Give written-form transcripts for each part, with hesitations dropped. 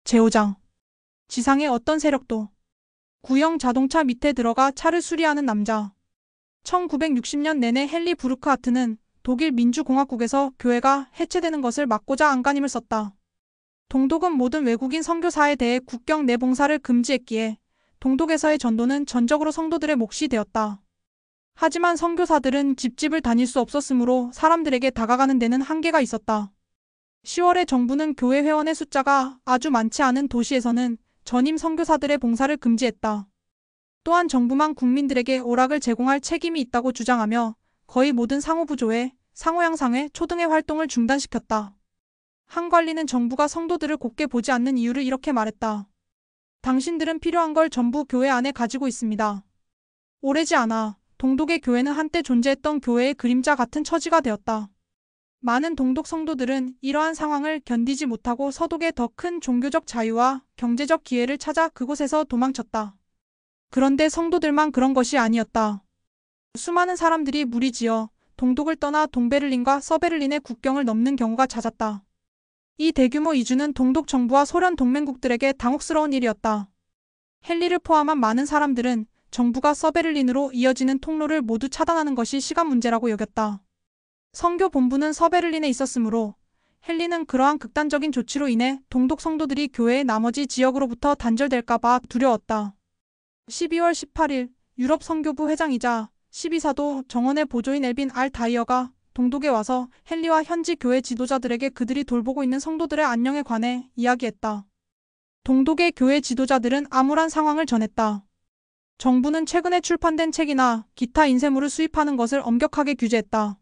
제5장. 지상의 어떤 세력도. 구형 자동차 밑에 들어가 차를 수리하는 남자. 1960년 내내 헨리 부르크하트는 독일 민주공화국에서 교회가 해체되는 것을 막고자 안간힘을 썼다. 동독은 모든 외국인 선교사에 대해 국경 내 봉사를 금지했기에 동독에서의 전도는 전적으로 성도들의 몫이 되었다. 하지만 선교사들은 집집을 다닐 수 없었으므로 사람들에게 다가가는 데는 한계가 있었다. 10월에 정부는 교회 회원의 숫자가 아주 많지 않은 도시에서는 전임 선교사들의 봉사를 금지했다. 또한 정부만 국민들에게 오락을 제공할 책임이 있다고 주장하며 거의 모든 상호부조회, 상호양상회, 초등의 활동을 중단시켰다. 한 관리는 정부가 성도들을 곱게 보지 않는 이유를 이렇게 말했다. 당신들은 필요한 걸 전부 교회 안에 가지고 있습니다. 오래지 않아 동독의 교회는 한때 존재했던 교회의 그림자 같은 처지가 되었다. 많은 동독 성도들은 이러한 상황을 견디지 못하고 서독의 더 큰 종교적 자유와 경제적 기회를 찾아 그곳에서 도망쳤다. 그런데 성도들만 그런 것이 아니었다. 수많은 사람들이 무리지어 동독을 떠나 동베를린과 서베를린의 국경을 넘는 경우가 잦았다. 이 대규모 이주는 동독 정부와 소련 동맹국들에게 당혹스러운 일이었다. 헨리를 포함한 많은 사람들은 정부가 서베를린으로 이어지는 통로를 모두 차단하는 것이 시간 문제라고 여겼다. 선교 본부는 서베를린에 있었으므로 헨리는 그러한 극단적인 조치로 인해 동독 성도들이 교회의 나머지 지역으로부터 단절될까봐 두려웠다. 12월 18일 유럽 선교부 회장이자 12사도 정원의 보조인 엘빈 알 다이어가 동독에 와서 헨리와 현지 교회 지도자들에게 그들이 돌보고 있는 성도들의 안녕에 관해 이야기했다. 동독의 교회 지도자들은 암울한 상황을 전했다. 정부는 최근에 출판된 책이나 기타 인쇄물을 수입하는 것을 엄격하게 규제했다.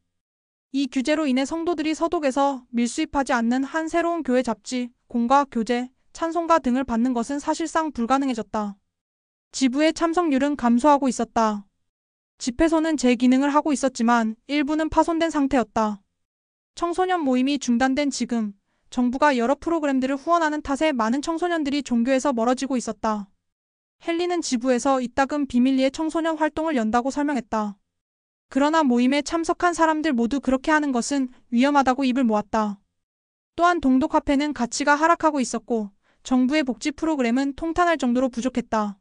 이 규제로 인해 성도들이 서독에서 밀수입하지 않는 한 새로운 교회 잡지, 공과 교재, 찬송가 등을 받는 것은 사실상 불가능해졌다. 지부의 참석률은 감소하고 있었다. 집회소는 재기능을 하고 있었지만 일부는 파손된 상태였다. 청소년 모임이 중단된 지금 정부가 여러 프로그램들을 후원하는 탓에 많은 청소년들이 종교에서 멀어지고 있었다. 헨리는 지부에서 이따금 비밀리에 청소년 활동을 연다고 설명했다. 그러나 모임에 참석한 사람들 모두 그렇게 하는 것은 위험하다고 입을 모았다. 또한 동독화폐는 가치가 하락하고 있었고 정부의 복지 프로그램은 통탄할 정도로 부족했다.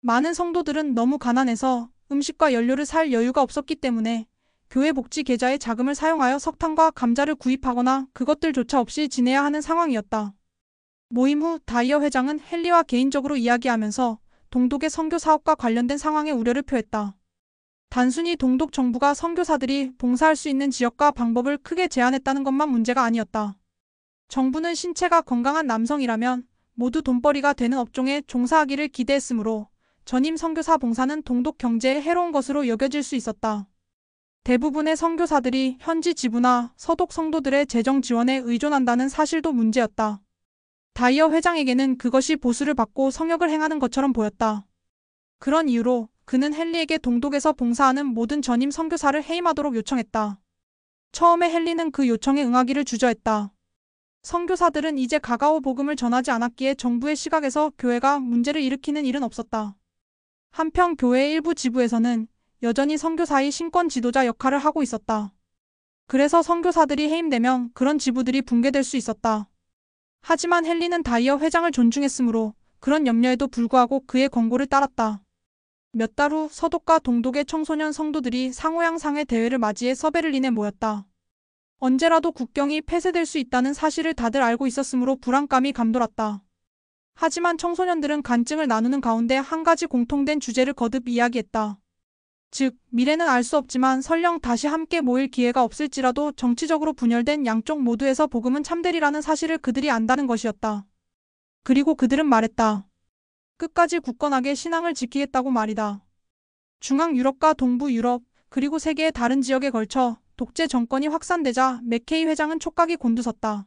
많은 성도들은 너무 가난해서 음식과 연료를 살 여유가 없었기 때문에 교회 복지 계좌의 자금을 사용하여 석탄과 감자를 구입하거나 그것들조차 없이 지내야 하는 상황이었다. 모임 후 다이어 회장은 헨리와 개인적으로 이야기하면서 동독의 선교 사업과 관련된 상황에 우려를 표했다. 단순히 동독 정부가 선교사들이 봉사할 수 있는 지역과 방법을 크게 제한했다는 것만 문제가 아니었다. 정부는 신체가 건강한 남성이라면 모두 돈벌이가 되는 업종에 종사하기를 기대했으므로 전임 선교사 봉사는 동독 경제에 해로운 것으로 여겨질 수 있었다. 대부분의 선교사들이 현지 지부나 서독 성도들의 재정 지원에 의존한다는 사실도 문제였다. 다이어 회장에게는 그것이 보수를 받고 성역을 행하는 것처럼 보였다. 그런 이유로 그는 헨리에게 동독에서 봉사하는 모든 전임 선교사를 해임하도록 요청했다. 처음에 헨리는 그 요청에 응하기를 주저했다. 선교사들은 이제 가가오 복음을 전하지 않았기에 정부의 시각에서 교회가 문제를 일으키는 일은 없었다. 한편 교회의 일부 지부에서는 여전히 선교사의 신권 지도자 역할을 하고 있었다. 그래서 선교사들이 해임되면 그런 지부들이 붕괴될 수 있었다. 하지만 헨리는 다이어 회장을 존중했으므로 그런 염려에도 불구하고 그의 권고를 따랐다. 몇 달 후 서독과 동독의 청소년 성도들이 상호양상의 대회를 맞이해 서베를린에 모였다. 언제라도 국경이 폐쇄될 수 있다는 사실을 다들 알고 있었으므로 불안감이 감돌았다. 하지만 청소년들은 간증을 나누는 가운데 한 가지 공통된 주제를 거듭 이야기했다. 즉, 미래는 알 수 없지만 설령 다시 함께 모일 기회가 없을지라도 정치적으로 분열된 양쪽 모두에서 복음은 참되리라는 사실을 그들이 안다는 것이었다. 그리고 그들은 말했다. 끝까지 굳건하게 신앙을 지키겠다고 말이다. 중앙 유럽과 동부 유럽, 그리고 세계의 다른 지역에 걸쳐 독재 정권이 확산되자 맥케이 회장은 촉각이 곤두섰다.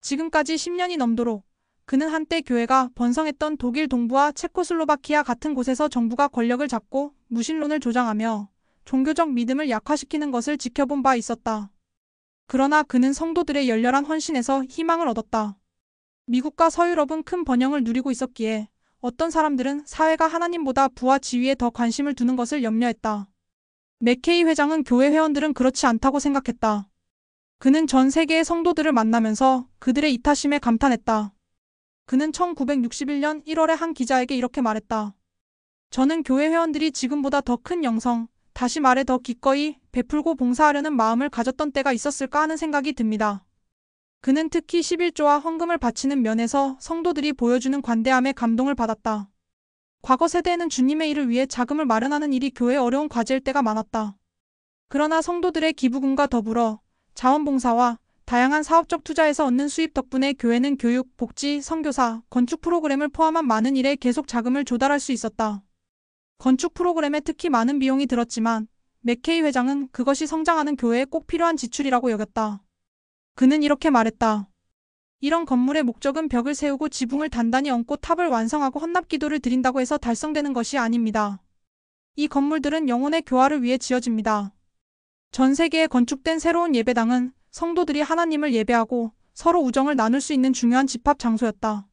지금까지 10년이 넘도록 그는 한때 교회가 번성했던 독일 동부와 체코슬로바키아 같은 곳에서 정부가 권력을 잡고 무신론을 조장하며 종교적 믿음을 약화시키는 것을 지켜본 바 있었다. 그러나 그는 성도들의 열렬한 헌신에서 희망을 얻었다. 미국과 서유럽은 큰 번영을 누리고 있었기에 어떤 사람들은 사회가 하나님보다 부와 지위에 더 관심을 두는 것을 염려했다. 맥케이 회장은 교회 회원들은 그렇지 않다고 생각했다. 그는 전 세계의 성도들을 만나면서 그들의 이타심에 감탄했다. 그는 1961년 1월에 한 기자에게 이렇게 말했다. 저는 교회 회원들이 지금보다 더 큰 영성, 다시 말해 더 기꺼이 베풀고 봉사하려는 마음을 가졌던 때가 있었을까 하는 생각이 듭니다. 그는 특히 11조와 헌금을 바치는 면에서 성도들이 보여주는 관대함에 감동을 받았다. 과거 세대에는 주님의 일을 위해 자금을 마련하는 일이 교회의 어려운 과제일 때가 많았다. 그러나 성도들의 기부금과 더불어 자원봉사와 다양한 사업적 투자에서 얻는 수입 덕분에 교회는 교육, 복지, 선교사, 건축 프로그램을 포함한 많은 일에 계속 자금을 조달할 수 있었다. 건축 프로그램에 특히 많은 비용이 들었지만 맥케이 회장은 그것이 성장하는 교회에 꼭 필요한 지출이라고 여겼다. 그는 이렇게 말했다. 이런 건물의 목적은 벽을 세우고 지붕을 단단히 얹고 탑을 완성하고 헌납기도를 드린다고 해서 달성되는 것이 아닙니다. 이 건물들은 영혼의 교화를 위해 지어집니다. 전 세계에 건축된 새로운 예배당은 성도들이 하나님을 예배하고 서로 우정을 나눌 수 있는 중요한 집합 장소였다.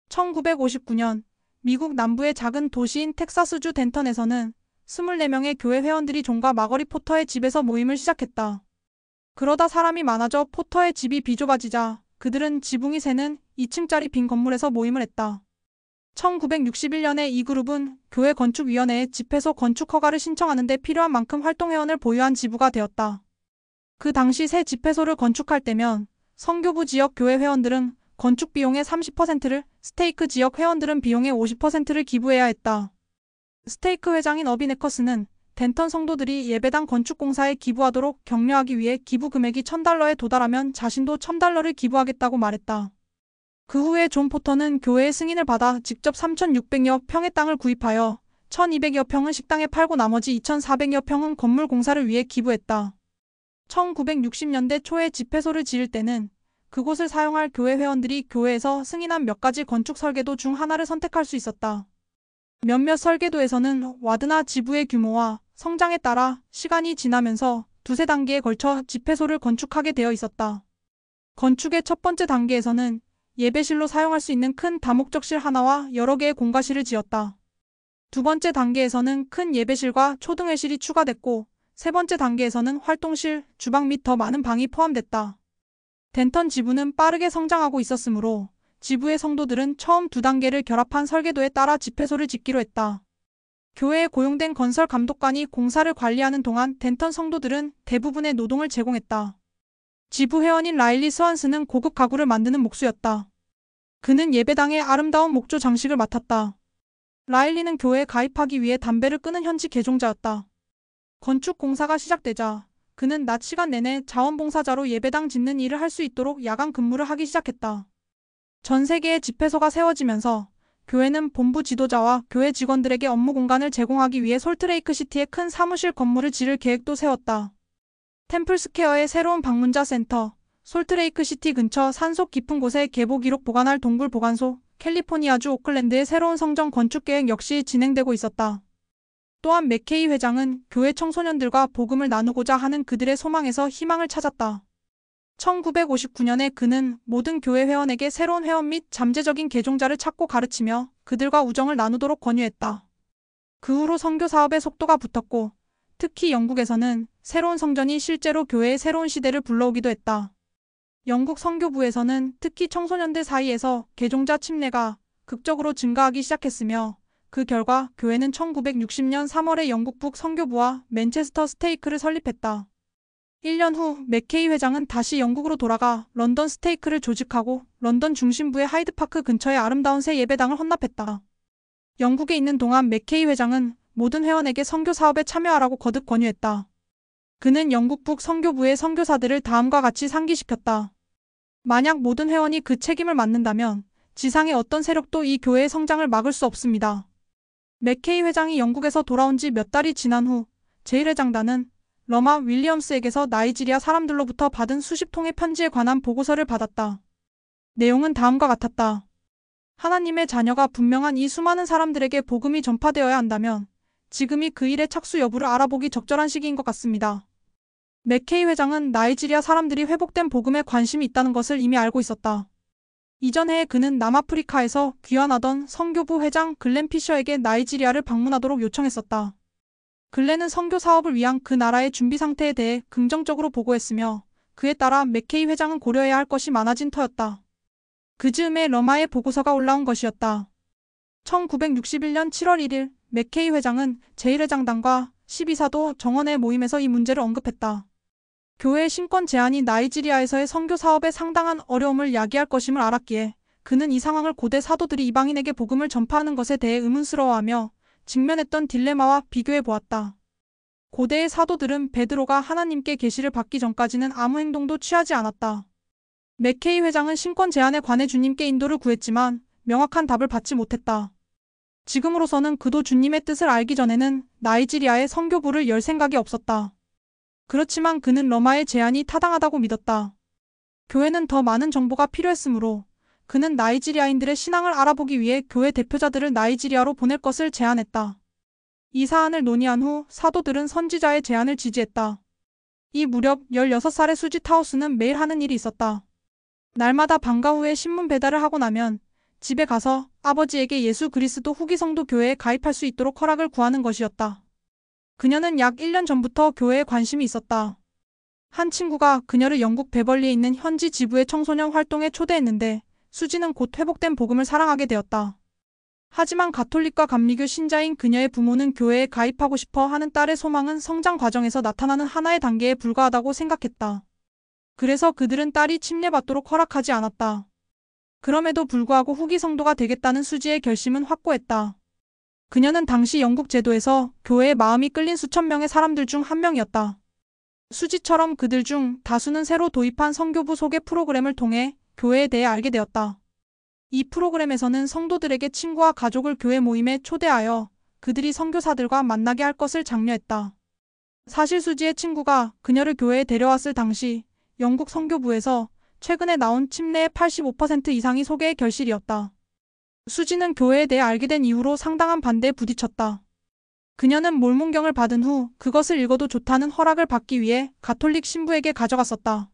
1959년 미국 남부의 작은 도시인 텍사스주 덴턴에서는 24명의 교회 회원들이 존과 마거리 포터의 집에서 모임을 시작했다. 그러다 사람이 많아져 포터의 집이 비좁아지자 그들은 지붕이 새는 2층짜리 빈 건물에서 모임을 했다. 1961년에 이 그룹은 교회 건축위원회에 집회소 건축 허가를 신청하는 데 필요한 만큼 활동회원을 보유한 지부가 되었다. 그 당시 새 집회소를 건축할 때면 선교부 지역 교회 회원들은 건축 비용의 30%를, 스테이크 지역 회원들은 비용의 50%를 기부해야 했다. 스테이크 회장인 어빈 에커스는 덴턴 성도들이 예배당 건축 공사에 기부하도록 격려하기 위해 기부 금액이 $1,000에 도달하면 자신도 $1,000를 기부하겠다고 말했다. 그 후에 존 포터는 교회의 승인을 받아 직접 3,600여 평의 땅을 구입하여 1,200여 평은 식당에 팔고 나머지 2,400여 평은 건물 공사를 위해 기부했다. 1960년대 초에 집회소를 지을 때는 그곳을 사용할 교회 회원들이 교회에서 승인한 몇 가지 건축 설계도 중 하나를 선택할 수 있었다. 몇몇 설계도에서는 와드나 지부의 규모와 성장에 따라 시간이 지나면서 두세 단계에 걸쳐 집회소를 건축하게 되어 있었다. 건축의 첫 번째 단계에서는 예배실로 사용할 수 있는 큰 다목적실 하나와 여러 개의 공과실을 지었다. 두 번째 단계에서는 큰 예배실과 초등회실이 추가됐고 세 번째 단계에서는 활동실, 주방 및 더 많은 방이 포함됐다. 덴턴 지부는 빠르게 성장하고 있었으므로 지부의 성도들은 처음 두 단계를 결합한 설계도에 따라 집회소를 짓기로 했다. 교회에 고용된 건설 감독관이 공사를 관리하는 동안 덴턴 성도들은 대부분의 노동을 제공했다. 지부 회원인 라일리 스완스는 고급 가구를 만드는 목수였다. 그는 예배당의 아름다운 목조 장식을 맡았다. 라일리는 교회에 가입하기 위해 담배를 끄는 현지 개종자였다. 건축 공사가 시작되자 그는 낮 시간 내내 자원봉사자로 예배당 짓는 일을 할 수 있도록 야간 근무를 하기 시작했다. 전 세계의 집회소가 세워지면서 교회는 본부 지도자와 교회 직원들에게 업무 공간을 제공하기 위해 솔트레이크 시티에 큰 사무실 건물을 지을 계획도 세웠다. 템플스퀘어의 새로운 방문자 센터, 솔트레이크 시티 근처 산속 깊은 곳에 계보 기록 보관할 동굴 보관소, 캘리포니아주 오클랜드의 새로운 성전 건축 계획 역시 진행되고 있었다. 또한 맥케이 회장은 교회 청소년들과 복음을 나누고자 하는 그들의 소망에서 희망을 찾았다. 1959년에 그는 모든 교회 회원에게 새로운 회원 및 잠재적인 개종자를 찾고 가르치며 그들과 우정을 나누도록 권유했다. 그 후로 선교 사업의 속도가 붙었고 특히 영국에서는 새로운 성전이 실제로 교회의 새로운 시대를 불러오기도 했다. 영국 선교부에서는 특히 청소년들 사이에서 개종자 침례가 극적으로 증가하기 시작했으며 그 결과 교회는 1960년 3월에 영국 북 선교부와 맨체스터 스테이크를 설립했다. 1년 후 맥케이 회장은 다시 영국으로 돌아가 런던 스테이크를 조직하고 런던 중심부의 하이드파크 근처의 아름다운 새 예배당을 헌납했다. 영국에 있는 동안 맥케이 회장은 모든 회원에게 선교 사업에 참여하라고 거듭 권유했다. 그는 영국 북 선교부의 선교사들을 다음과 같이 상기시켰다. 만약 모든 회원이 그 책임을 맡는다면 지상의 어떤 세력도 이 교회의 성장을 막을 수 없습니다. 맥케이 회장이 영국에서 돌아온 지 몇 달이 지난 후 제1회장단은 러마 윌리엄스에게서 나이지리아 사람들로부터 받은 수십 통의 편지에 관한 보고서를 받았다. 내용은 다음과 같았다. 하나님의 자녀가 분명한 이 수많은 사람들에게 복음이 전파되어야 한다면 지금이 그 일의 착수 여부를 알아보기 적절한 시기인 것 같습니다. 맥케이 회장은 나이지리아 사람들이 회복된 복음에 관심이 있다는 것을 이미 알고 있었다. 이전 해에 그는 남아프리카에서 귀환하던 선교부 회장 글렌 피셔에게 나이지리아를 방문하도록 요청했었다. 글렌은 선교 사업을 위한 그 나라의 준비 상태에 대해 긍정적으로 보고했으며 그에 따라 맥케이 회장은 고려해야 할 것이 많아진 터였다. 그 즈음에 러마의 보고서가 올라온 것이었다. 1961년 7월 1일 맥케이 회장은 제1회장단과 12사도 정원의 모임에서 이 문제를 언급했다. 교회의 신권 제한이 나이지리아에서의 선교 사업에 상당한 어려움을 야기할 것임을 알았기에 그는 이 상황을 고대 사도들이 이방인에게 복음을 전파하는 것에 대해 의문스러워하며 직면했던 딜레마와 비교해 보았다. 고대의 사도들은 베드로가 하나님께 계시를 받기 전까지는 아무 행동도 취하지 않았다. 맥케이 회장은 신권 제한에 관해 주님께 인도를 구했지만 명확한 답을 받지 못했다. 지금으로서는 그도 주님의 뜻을 알기 전에는 나이지리아에 선교부를 열 생각이 없었다. 그렇지만 그는 러마의 제안이 타당하다고 믿었다. 교회는 더 많은 정보가 필요했으므로 그는 나이지리아인들의 신앙을 알아보기 위해 교회 대표자들을 나이지리아로 보낼 것을 제안했다. 이 사안을 논의한 후 사도들은 선지자의 제안을 지지했다. 이 무렵 16살의 수지 타우스는 매일 하는 일이 있었다. 날마다 방과 후에 신문 배달을 하고 나면 집에 가서 아버지에게 예수 그리스도 후기 성도 교회에 가입할 수 있도록 허락을 구하는 것이었다. 그녀는 약 1년 전부터 교회에 관심이 있었다. 한 친구가 그녀를 영국 베벌리에 있는 현지 지부의 청소년 활동에 초대했는데 수지는 곧 회복된 복음을 사랑하게 되었다. 하지만 가톨릭과 감리교 신자인 그녀의 부모는 교회에 가입하고 싶어 하는 딸의 소망은 성장 과정에서 나타나는 하나의 단계에 불과하다고 생각했다. 그래서 그들은 딸이 침례받도록 허락하지 않았다. 그럼에도 불구하고 후기 성도가 되겠다는 수지의 결심은 확고했다. 그녀는 당시 영국 제도에서 교회에 마음이 끌린 수천 명의 사람들 중 한 명이었다. 수지처럼 그들 중 다수는 새로 도입한 선교부 소개 프로그램을 통해 교회에 대해 알게 되었다. 이 프로그램에서는 성도들에게 친구와 가족을 교회 모임에 초대하여 그들이 선교사들과 만나게 할 것을 장려했다. 사실 수지의 친구가 그녀를 교회에 데려왔을 당시 영국 선교부에서 최근에 나온 침례의 85% 이상이 소개의 결실이었다. 수지는 교회에 대해 알게 된 이후로 상당한 반대에 부딪혔다. 그녀는 몰몬경을 받은 후 그것을 읽어도 좋다는 허락을 받기 위해 가톨릭 신부에게 가져갔었다.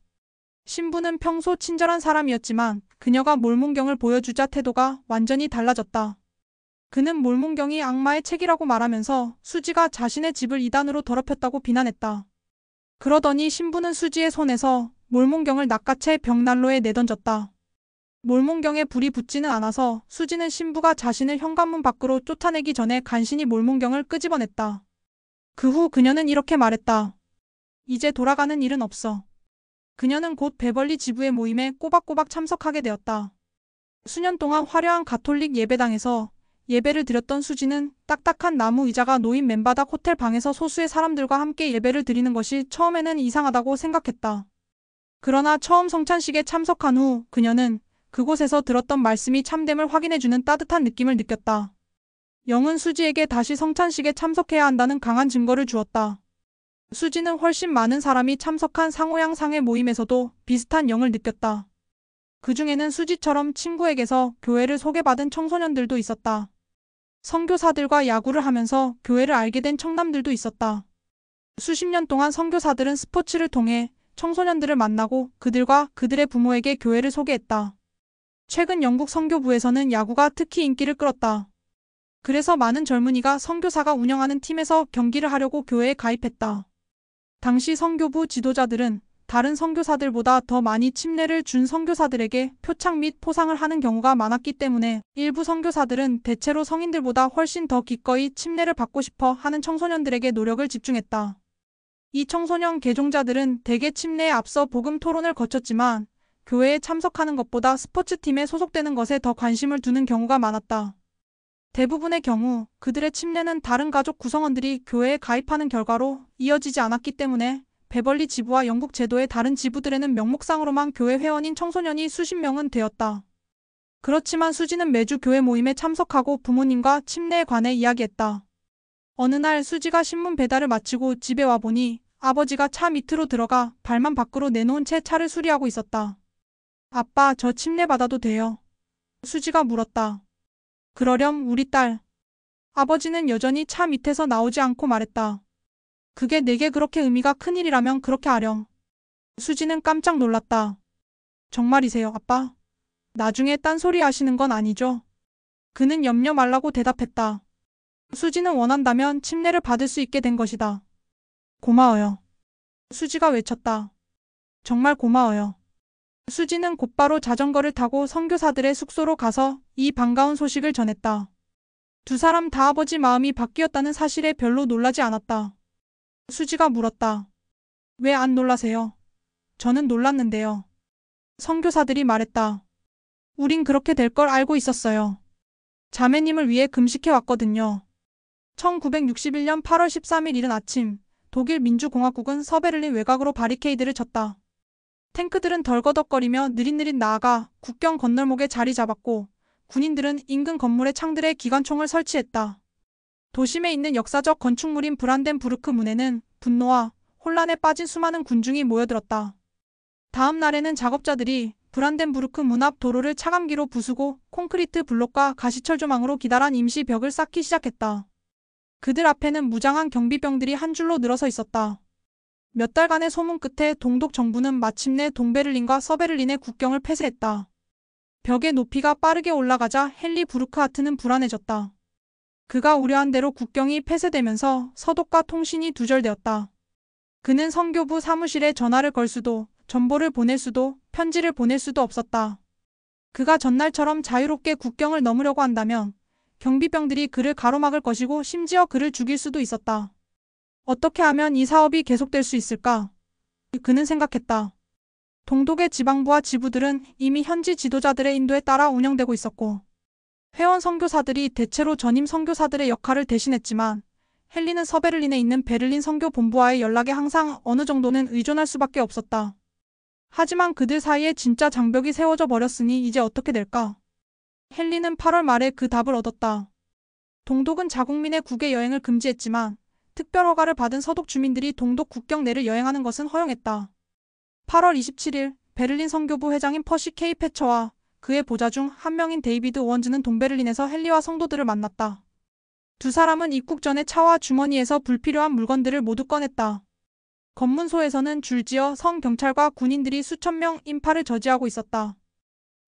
신부는 평소 친절한 사람이었지만 그녀가 몰몬경을 보여주자 태도가 완전히 달라졌다. 그는 몰몬경이 악마의 책이라고 말하면서 수지가 자신의 집을 이단으로 더럽혔다고 비난했다. 그러더니 신부는 수지의 손에서 몰몬경을 낚아채 벽난로에 내던졌다. 몰몬경에 불이 붙지는 않아서 수지는 신부가 자신을 현관문 밖으로 쫓아내기 전에 간신히 몰몬경을 끄집어냈다. 그 후 그녀는 이렇게 말했다. 이제 돌아가는 일은 없어. 그녀는 곧 베벌리 지부의 모임에 꼬박꼬박 참석하게 되었다. 수년 동안 화려한 가톨릭 예배당에서 예배를 드렸던 수지는 딱딱한 나무 의자가 놓인 맨바닥 호텔 방에서 소수의 사람들과 함께 예배를 드리는 것이 처음에는 이상하다고 생각했다. 그러나 처음 성찬식에 참석한 후 그녀는 그곳에서 들었던 말씀이 참됨을 확인해주는 따뜻한 느낌을 느꼈다. 영은 수지에게 다시 성찬식에 참석해야 한다는 강한 증거를 주었다. 수지는 훨씬 많은 사람이 참석한 상호양상의 모임에서도 비슷한 영을 느꼈다. 그 중에는 수지처럼 친구에게서 교회를 소개받은 청소년들도 있었다. 선교사들과 야구를 하면서 교회를 알게 된 청남들도 있었다. 수십 년 동안 선교사들은 스포츠를 통해 청소년들을 만나고 그들과 그들의 부모에게 교회를 소개했다. 최근 영국 선교부에서는 야구가 특히 인기를 끌었다. 그래서 많은 젊은이가 선교사가 운영하는 팀에서 경기를 하려고 교회에 가입했다. 당시 선교부 지도자들은 다른 선교사들보다 더 많이 침례를 준 선교사들에게 표창 및 포상을 하는 경우가 많았기 때문에 일부 선교사들은 대체로 성인들보다 훨씬 더 기꺼이 침례를 받고 싶어 하는 청소년들에게 노력을 집중했다. 이 청소년 개종자들은 대개 침례에 앞서 복음 토론을 거쳤지만 교회에 참석하는 것보다 스포츠팀에 소속되는 것에 더 관심을 두는 경우가 많았다. 대부분의 경우 그들의 침례는 다른 가족 구성원들이 교회에 가입하는 결과로 이어지지 않았기 때문에 베벌리 지부와 영국 제도의 다른 지부들에는 명목상으로만 교회 회원인 청소년이 수십 명은 되었다. 그렇지만 수지는 매주 교회 모임에 참석하고 부모님과 침례에 관해 이야기했다. 어느 날 수지가 신문 배달을 마치고 집에 와보니 아버지가 차 밑으로 들어가 발만 밖으로 내놓은 채 차를 수리하고 있었다. 아빠, 저 침례 받아도 돼요? 수지가 물었다. 그러렴, 우리 딸. 아버지는 여전히 차 밑에서 나오지 않고 말했다. 그게 내게 그렇게 의미가 큰 일이라면 그렇게 하렴. 수지는 깜짝 놀랐다. 정말이세요, 아빠? 나중에 딴소리 하시는 건 아니죠? 그는 염려 말라고 대답했다. 수지는 원한다면 침례를 받을 수 있게 된 것이다. 고마워요. 수지가 외쳤다. 정말 고마워요. 수지는 곧바로 자전거를 타고 선교사들의 숙소로 가서 이 반가운 소식을 전했다. 두 사람 다 아버지 마음이 바뀌었다는 사실에 별로 놀라지 않았다. 수지가 물었다. 왜 안 놀라세요? 저는 놀랐는데요. 선교사들이 말했다. 우린 그렇게 될 걸 알고 있었어요. 자매님을 위해 금식해 왔거든요. 1961년 8월 13일 이른 아침, 독일 민주공화국은 서베를린 외곽으로 바리케이드를 쳤다. 탱크들은 덜거덕거리며 느릿느릿 나아가 국경 건널목에 자리 잡았고 군인들은 인근 건물의 창들에 기관총을 설치했다. 도심에 있는 역사적 건축물인 브란덴부르크 문에는 분노와 혼란에 빠진 수많은 군중이 모여들었다. 다음 날에는 작업자들이 브란덴부르크 문 앞 도로를 차감기로 부수고 콘크리트 블록과 가시철 조망으로 기다란 임시 벽을 쌓기 시작했다. 그들 앞에는 무장한 경비병들이 한 줄로 늘어서 있었다. 몇 달간의 소문 끝에 동독 정부는 마침내 동베를린과 서베를린의 국경을 폐쇄했다. 벽의 높이가 빠르게 올라가자 헨리 부르크하트는 불안해졌다. 그가 우려한 대로 국경이 폐쇄되면서 서독과 통신이 두절되었다. 그는 선교부 사무실에 전화를 걸 수도, 전보를 보낼 수도, 편지를 보낼 수도 없었다. 그가 전날처럼 자유롭게 국경을 넘으려고 한다면 경비병들이 그를 가로막을 것이고 심지어 그를 죽일 수도 있었다. 어떻게 하면 이 사업이 계속될 수 있을까? 그는 생각했다. 동독의 지방부와 지부들은 이미 현지 지도자들의 인도에 따라 운영되고 있었고 회원 선교사들이 대체로 전임 선교사들의 역할을 대신했지만 헨리는 서베를린에 있는 베를린 선교 본부와의 연락에 항상 어느 정도는 의존할 수밖에 없었다. 하지만 그들 사이에 진짜 장벽이 세워져 버렸으니 이제 어떻게 될까? 헨리는 8월 말에 그 답을 얻었다. 동독은 자국민의 국외 여행을 금지했지만 특별 허가를 받은 서독 주민들이 동독 국경 내를 여행하는 것은 허용했다. 8월 27일 베를린 선교부 회장인 퍼시 케이 패처와 그의 보좌 중 한 명인 데이비드 오원즈는 동베를린에서 헨리와 성도들을 만났다. 두 사람은 입국 전에 차와 주머니에서 불필요한 물건들을 모두 꺼냈다. 검문소에서는 줄지어 성경찰과 군인들이 수천 명 인파를 저지하고 있었다.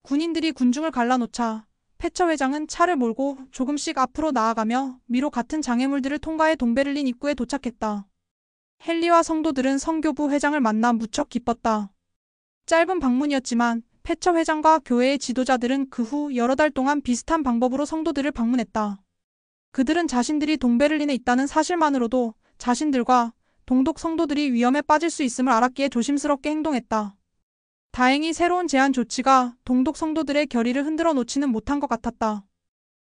군인들이 군중을 갈라놓자 패처 회장은 차를 몰고 조금씩 앞으로 나아가며 미로 같은 장애물들을 통과해 동베를린 입구에 도착했다. 헨리와 성도들은 선교부 회장을 만나 무척 기뻤다. 짧은 방문이었지만 패처 회장과 교회의 지도자들은 그 후 여러 달 동안 비슷한 방법으로 성도들을 방문했다. 그들은 자신들이 동베를린에 있다는 사실만으로도 자신들과 동독 성도들이 위험에 빠질 수 있음을 알았기에 조심스럽게 행동했다. 다행히 새로운 제한 조치가 동독 성도들의 결의를 흔들어 놓지는 못한 것 같았다.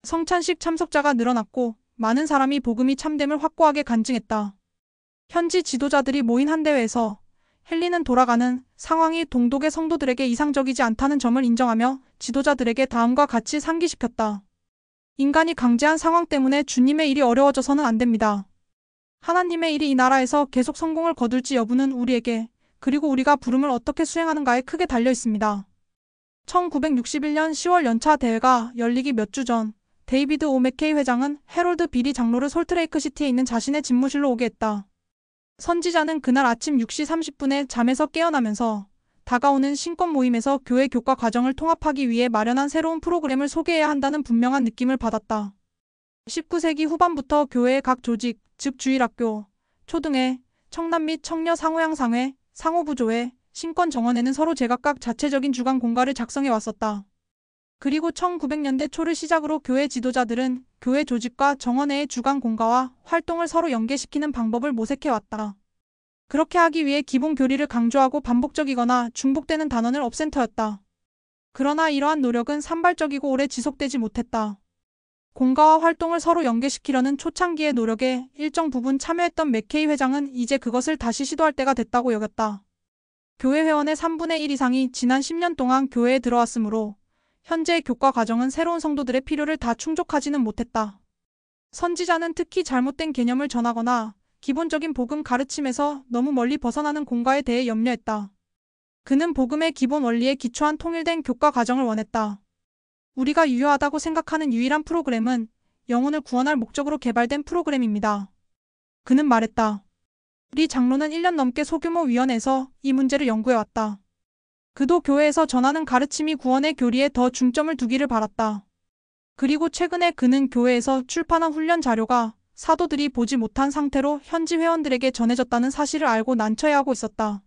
성찬식 참석자가 늘어났고 많은 사람이 복음이 참됨을 확고하게 간증했다. 현지 지도자들이 모인 한 대회에서 헨리는 돌아가는 상황이 동독의 성도들에게 이상적이지 않다는 점을 인정하며 지도자들에게 다음과 같이 상기시켰다. 인간이 강제한 상황 때문에 주님의 일이 어려워져서는 안 됩니다. 하나님의 일이 이 나라에서 계속 성공을 거둘지 여부는 우리에게 그리고 우리가 부름을 어떻게 수행하는가에 크게 달려 있습니다. 1961년 10월 연차 대회가 열리기 몇 주 전 데이비드 오 맥케이 회장은 해롤드 비리 장로를 솔트레이크시티에 있는 자신의 집무실로 오게 했다. 선지자는 그날 아침 6시 30분에 잠에서 깨어나면서 다가오는 신권 모임에서 교회 교과 과정을 통합하기 위해 마련한 새로운 프로그램을 소개해야 한다는 분명한 느낌을 받았다. 19세기 후반부터 교회의 각 조직, 즉 주일학교, 초등회, 청남 및 청녀 상호양상회, 상호부조회, 신권정원회는 서로 제각각 자체적인 주간 공가를 작성해 왔었다. 그리고 1900년대 초를 시작으로 교회 지도자들은 교회 조직과 정원회의 주간 공가와 활동을 서로 연계시키는 방법을 모색해 왔다. 그렇게 하기 위해 기본 교리를 강조하고 반복적이거나 중복되는 단원을 없앤 터였다. 그러나 이러한 노력은 산발적이고 오래 지속되지 못했다. 공가와 활동을 서로 연계시키려는 초창기의 노력에 일정 부분 참여했던 맥케이 회장은 이제 그것을 다시 시도할 때가 됐다고 여겼다. 교회 회원의 3분의 1 이상이 지난 10년 동안 교회에 들어왔으므로 현재의 교과 과정은 새로운 성도들의 필요를 다 충족하지는 못했다. 선지자는 특히 잘못된 개념을 전하거나 기본적인 복음 가르침에서 너무 멀리 벗어나는 공가에 대해 염려했다. 그는 복음의 기본 원리에 기초한 통일된 교과 과정을 원했다. 우리가 유효하다고 생각하는 유일한 프로그램은 영혼을 구원할 목적으로 개발된 프로그램입니다. 그는 말했다. 리 장로는 1년 넘게 소규모 위원회에서 이 문제를 연구해왔다. 그도 교회에서 전하는 가르침이 구원의 교리에 더 중점을 두기를 바랐다. 그리고 최근에 그는 교회에서 출판한 훈련 자료가 사도들이 보지 못한 상태로 현지 회원들에게 전해졌다는 사실을 알고 난처해하고 있었다.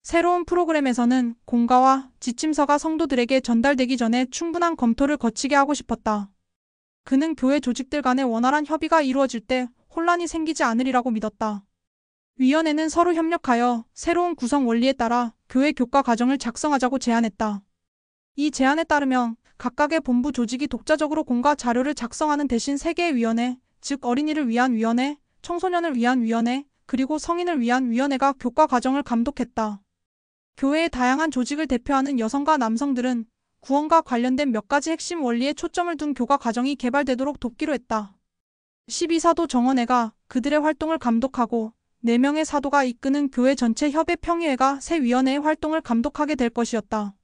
새로운 프로그램에서는 공가와 지침서가 성도들에게 전달되기 전에 충분한 검토를 거치게 하고 싶었다. 그는 교회 조직들 간의 원활한 협의가 이루어질 때 혼란이 생기지 않으리라고 믿었다. 위원회는 서로 협력하여 새로운 구성 원리에 따라 교회 교과 과정을 작성하자고 제안했다. 이 제안에 따르면 각각의 본부 조직이 독자적으로 공과 자료를 작성하는 대신 3개의 위원회, 즉 어린이를 위한 위원회, 청소년을 위한 위원회, 그리고 성인을 위한 위원회가 교과 과정을 감독했다. 교회의 다양한 조직을 대표하는 여성과 남성들은 구원과 관련된 몇 가지 핵심 원리에 초점을 둔 교과 과정이 개발되도록 돕기로 했다. 12사도 정원회가 그들의 활동을 감독하고 4명의 사도가 이끄는 교회 전체 협의 평의회가 새 위원회의 활동을 감독하게 될 것이었다.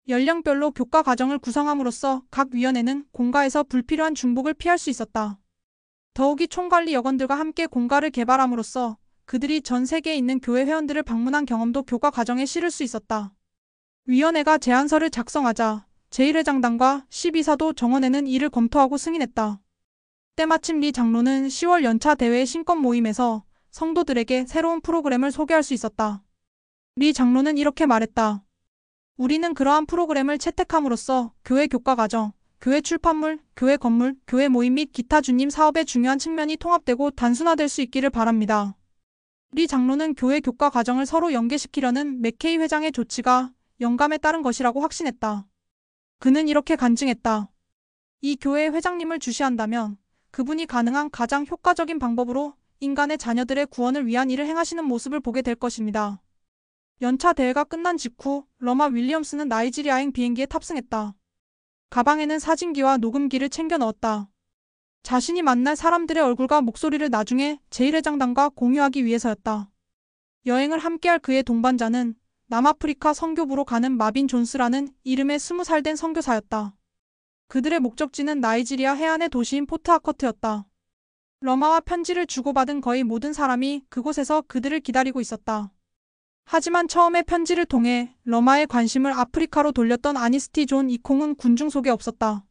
연령별로 교과 과정을 구성함으로써 각 위원회는 공가에서 불필요한 중복을 피할 수 있었다. 더욱이 총관리 여건들과 함께 공가를 개발함으로써 그들이 전 세계에 있는 교회 회원들을 방문한 경험도 교과 과정에 실을 수 있었다. 위원회가 제안서를 작성하자 제1회장단과 12사도 정원회는 이를 검토하고 승인했다. 때마침 리 장로는 10월 연차 대회 신권 모임에서 성도들에게 새로운 프로그램을 소개할 수 있었다. 리 장로는 이렇게 말했다. 우리는 그러한 프로그램을 채택함으로써 교회 교과 과정, 교회 출판물, 교회 건물, 교회 모임 및 기타 주님 사업의 중요한 측면이 통합되고 단순화될 수 있기를 바랍니다. 리 장로는 교회 교과 과정을 서로 연계시키려는 맥케이 회장의 조치가 영감에 따른 것이라고 확신했다. 그는 이렇게 간증했다. 이 교회의 회장님을 주시한다면 그분이 가능한 가장 효과적인 방법으로 인간의 자녀들의 구원을 위한 일을 행하시는 모습을 보게 될 것입니다. 연차 대회가 끝난 직후 러마 윌리엄스는 나이지리아행 비행기에 탑승했다. 가방에는 사진기와 녹음기를 챙겨 넣었다. 자신이 만날 사람들의 얼굴과 목소리를 나중에 제1회장단과 공유하기 위해서였다. 여행을 함께할 그의 동반자는 남아프리카 선교부로 가는 마빈 존스라는 이름의 20살 된 선교사였다. 그들의 목적지는 나이지리아 해안의 도시인 포트하커트였다. 러마와 편지를 주고받은 거의 모든 사람이 그곳에서 그들을 기다리고 있었다. 하지만 처음에 편지를 통해 러마의 관심을 아프리카로 돌렸던 아니스티 존 이콩은 군중 속에 없었다.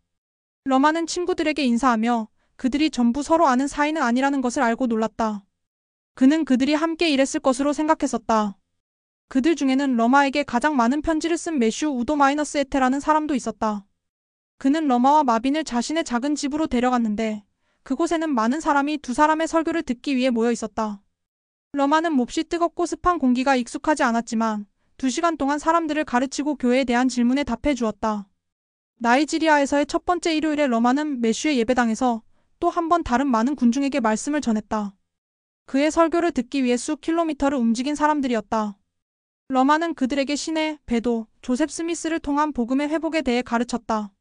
러마는 친구들에게 인사하며 그들이 전부 서로 아는 사이는 아니라는 것을 알고 놀랐다. 그는 그들이 함께 일했을 것으로 생각했었다. 그들 중에는 러마에게 가장 많은 편지를 쓴 매슈 우도-에테라는 사람도 있었다. 그는 러마와 마빈을 자신의 작은 집으로 데려갔는데 그곳에는 많은 사람이 두 사람의 설교를 듣기 위해 모여 있었다. 러마는 몹시 뜨겁고 습한 공기가 익숙하지 않았지만 2시간 동안 사람들을 가르치고 교회에 대한 질문에 답해 주었다. 나이지리아에서의 첫 번째 일요일에 러마는 매슈의 예배당에서 또 한 번 다른 많은 군중에게 말씀을 전했다. 그의 설교를 듣기 위해 수 킬로미터를 움직인 사람들이었다. 러마는 그들에게 신의 배도 조셉 스미스를 통한 복음의 회복에 대해 가르쳤다.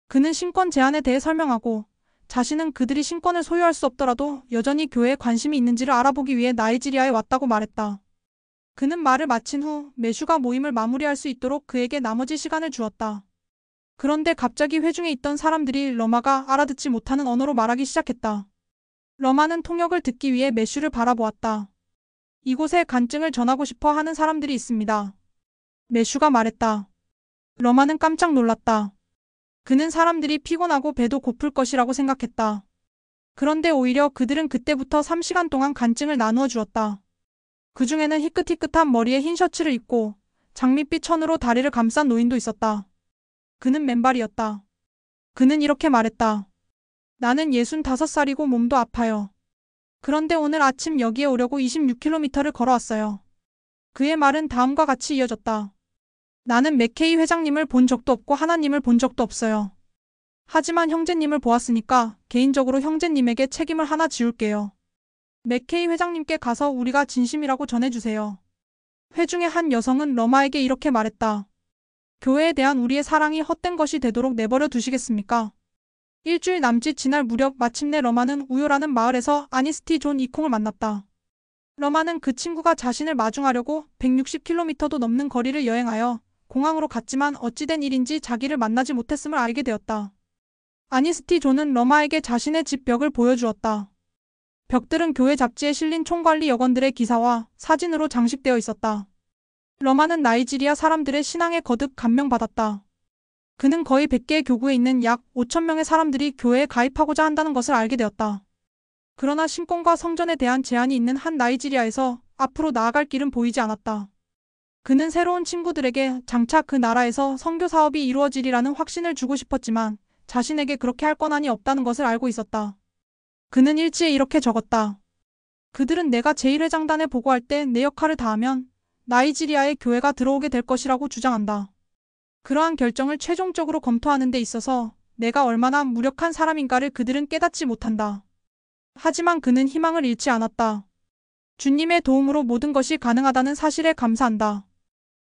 그는 신권 제한에 대해 설명하고 자신은 그들이 신권을 소유할 수 없더라도 여전히 교회에 관심이 있는지를 알아보기 위해 나이지리아에 왔다고 말했다. 그는 말을 마친 후 매슈가 모임을 마무리할 수 있도록 그에게 나머지 시간을 주었다. 그런데 갑자기 회중에 있던 사람들이 러마가 알아듣지 못하는 언어로 말하기 시작했다. 러마는 통역을 듣기 위해 매슈를 바라보았다. 이곳에 간증을 전하고 싶어 하는 사람들이 있습니다. 매슈가 말했다. 러마는 깜짝 놀랐다. 그는 사람들이 피곤하고 배도 고플 것이라고 생각했다. 그런데 오히려 그들은 그때부터 3시간 동안 간증을 나누어 주었다. 그 중에는 희끗희끗한 머리에 흰 셔츠를 입고 장밋빛 천으로 다리를 감싼 노인도 있었다. 그는 맨발이었다. 그는 이렇게 말했다. 나는 65살이고 몸도 아파요. 그런데 오늘 아침 여기에 오려고 26km를 걸어왔어요. 그의 말은 다음과 같이 이어졌다. 나는 맥케이 회장님을 본 적도 없고 하나님을 본 적도 없어요. 하지만 형제님을 보았으니까 개인적으로 형제님에게 책임을 하나 지울게요. 맥케이 회장님께 가서 우리가 진심이라고 전해주세요. 회중의 한 여성은 러마에게 이렇게 말했다. 교회에 대한 우리의 사랑이 헛된 것이 되도록 내버려 두시겠습니까? 일주일 남짓 지날 무렵 마침내 러마는 우요라는 마을에서 아니스티 존 이콩을 만났다. 러마는 그 친구가 자신을 마중하려고 160km도 넘는 거리를 여행하여 공항으로 갔지만 어찌된 일인지 자기를 만나지 못했음을 알게 되었다. 아니스티 존은 러마에게 자신의 집 벽을 보여주었다. 벽들은 교회 잡지에 실린 총관리 여건들의 기사와 사진으로 장식되어 있었다. 러마는 나이지리아 사람들의 신앙에 거듭 감명받았다. 그는 거의 100개의 교구에 있는 약 5,000명의 사람들이 교회에 가입하고자 한다는 것을 알게 되었다. 그러나 신권과 성전에 대한 제한이 있는 한 나이지리아에서 앞으로 나아갈 길은 보이지 않았다. 그는 새로운 친구들에게 장차 그 나라에서 선교 사업이 이루어지리라는 확신을 주고 싶었지만 자신에게 그렇게 할 권한이 없다는 것을 알고 있었다. 그는 일지에 이렇게 적었다. 그들은 내가 제1회장단에 보고할 때 내 역할을 다하면 나이지리아에 교회가 들어오게 될 것이라고 주장한다. 그러한 결정을 최종적으로 검토하는 데 있어서 내가 얼마나 무력한 사람인가를 그들은 깨닫지 못한다. 하지만 그는 희망을 잃지 않았다. 주님의 도움으로 모든 것이 가능하다는 사실에 감사한다.